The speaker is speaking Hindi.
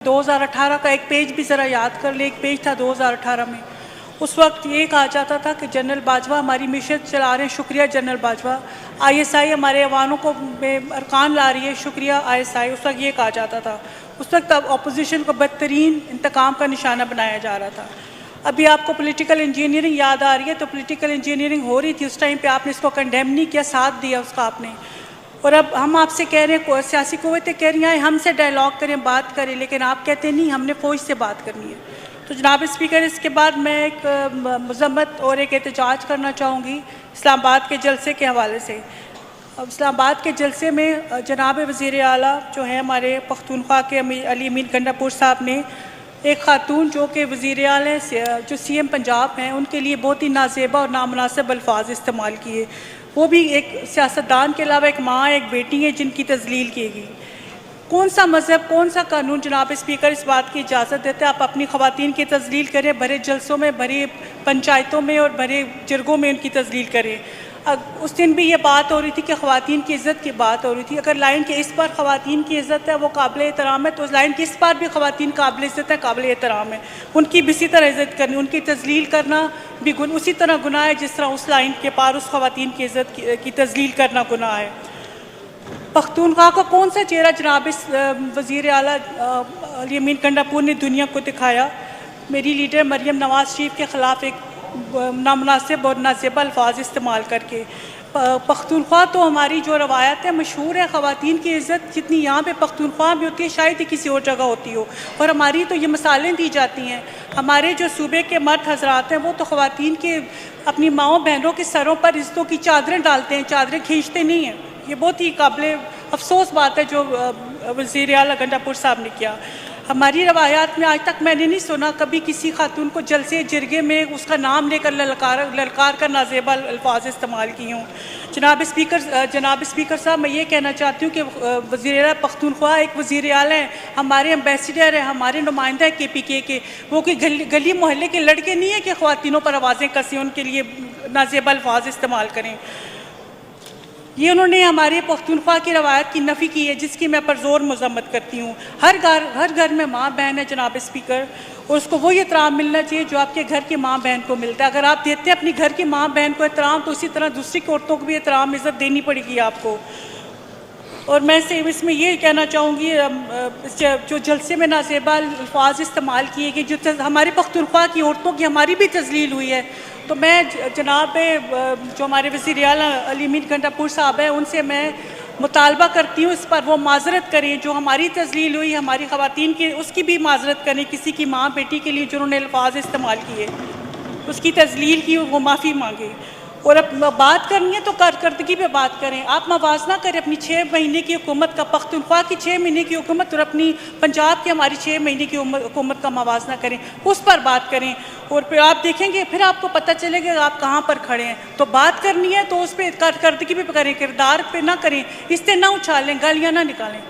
2018 का एक पेज भी ज़रा याद कर ले। एक पेज था 2018 में, उस वक्त ये कहा जाता था कि जनरल बाजवा हमारी मिशन चला रहे हैं, शुक्रिया जनरल बाजवा। ISI हमारे अवानों को अरकान ला रही है, शुक्रिया ISI। उस वक्त ये कहा जाता था। उस वक्त अपोजिशन को बदतरीन इंतकाम का निशाना बनाया जा रहा था। अभी आपको पॉलिटिकल इंजीनियरिंग याद आ रही है, तो पॉलिटिकल इंजीनियरिंग हो रही थी उस टाइम पे, आपने इसको कंडेम नहीं किया, साथ दिया उसका आपने। और अब हम आपसे कह रहे हैं, सियासी कुव्वतें कह रही हैं हमसे डायलॉग करें, बात करें, लेकिन आप कहते नहीं हमने फ़ौज से बात करनी है। तो जनाब स्पीकर, इसके बाद मैं एक मजम्मत और एक एहतजाज करना चाहूँगी इस्लामाबाद के जलसे के हवाले से। अब इस्लामाबाद के जलसे में जनाब वज़ीर आला जो है हमारे पख्तूनख्वा के अली अमीन गंडापुर साहब ने एक खातून जो कि वज़ीर आला जो CM पंजाब हैं, उनके लिए बहुत ही नाज़ेबा और नामुनासिब अल्फाज इस्तेमाल किए। वो भी एक सियासतदान के अलावा एक माँ, एक बेटी है जिनकी तज़लील की गई। कौन सा मज़हब, कौन सा कानून जनाब स्पीकर इस बात की इजाज़त देते हैं आप अपनी ख़वातीन की तज़लील करें, भरे जलसों में, भरे पंचायतों में और भरे जरगों में उनकी तज़लील करें। उस दिन भी ये बात हो रही थी कि ख़वातीन की इज़्ज़त की बात हो रही थी। अगर लाइन के इस पार ख़वातीन की इज़्ज़त है, वो काबिल एहतराम है, तो उस लाइन के इस पार भी ख़वातीन काबिल इज़्ज़त है, काबिल एहतराम है। उनकी भी इसी तरह इज़्ज़त करनी, उनकी तज़लील करना भी उसी तरह गुनाह है जिस तरह उस लाइन के पार उस ख़वातीन की इज़्ज़त की तज़लील करना गुनाह है। पख्तूनख्वा का कौन सा चेहरा जनाब इस वज़ीर आला अली अमीन गंडापुर ने दुनिया को दिखाया? मेरी लीडर मरियम नवाज़ शरीफ के ख़िलाफ़ एक नामुनासिब और नाज़ेबा अल्फाज इस्तेमाल करके। पख्तूनख्वा तो हमारी जो रवायत है मशहूर है, ख़वातीन की इज़्ज़त जितनी यहाँ पे पख्तूनख्वा में होती है शायद ही किसी और जगह होती हो। और हमारी तो ये मिसालें दी जाती हैं। हमारे जो सूबे के मर्द हजरात हैं वो तो ख़वातीन के अपनी माओं बहनों के सरों पर इज़्ज़तों की चादरें डालते हैं, चादरें खींचते नहीं हैं। ये बहुत ही काबिल अफसोस बात है जो वज़ीर आला गंडापुर साहब ने किया। हमारी रवायात में आज तक मैंने नहीं सुना कभी किसी खातून को जलसे जिरगे में उसका नाम लेकर ललकार कर नाज़ेबा अल्फाज इस्तेमाल किए हों। जनाब स्पीकर साहब, मैं ये कहना चाहती हूँ कि वज़ीर आला पख्तूनख्वा एक वज़ीर आला है, हमारे एम्बेसडर है, हमारे नुमाइंदा है KPK के। वो कोई गली मोहल्ले के लड़के नहीं है कि ख़वातीनों पर आवाज़ें कसें, उनके लिए नाज़ेबा अल्फाज इस्तेमाल करें। ये उन्होंने हमारे पख्तूनख्वा की रवायत की नफ़ी की है, जिसकी मैं परज़ोर मज़म्मत करती हूँ। हर घर में माँ बहन है जनाब स्पीकर, और उसको वही एहतराम मिलना चाहिए जो आपके घर की माँ बहन को मिलता है। अगर आप देते हैं अपनी घर की माँ बहन को एहतराम, तो उसी तरह दूसरी औरतों को भी एहतराम इज़्ज़त देनी पड़ेगी आपको। और मैं से इसमें ये कहना चाहूँगी, जो जलसे में नाज़ेबा अल्फाज इस्तेमाल किए गए, जो हमारे पख्तूनख्वा की औरतों की हमारी भी तज़लील हुई है, तो मैं जनाब जो हमारे वज़ीर आला अली अमीन गंडापुर साहब हैं, उनसे मैं मुतालबा करती हूँ इस पर वो माज़रत करें। जो हमारी तज़लील हुई हमारी ख़वातीन की, उसकी भी माज़रत करें। किसी की माँ बेटी के लिए जो उन्होंने अल्फाज इस्तेमाल किए, उसकी तज़लील की, वो माफ़ी मांगे। और अब बात करनी है तो कारकर्दगी पे बात करें। आप मवाजना करें अपनी 6 महीने की हुकूमत का, पख्तूनख्वा की 6 महीने की हुकूमत और अपनी पंजाब की हमारी 6 महीने की हुकूमत का मवाजना करें, उस पर बात करें। और फिर आप देखेंगे, फिर आपको पता चलेगा आप कहाँ पर खड़े हैं। तो बात करनी है तो उस पर कारकर्दगी पे करें, किरदार पे ना करें, इससे ना उछालें, गालियाँ ना निकालें।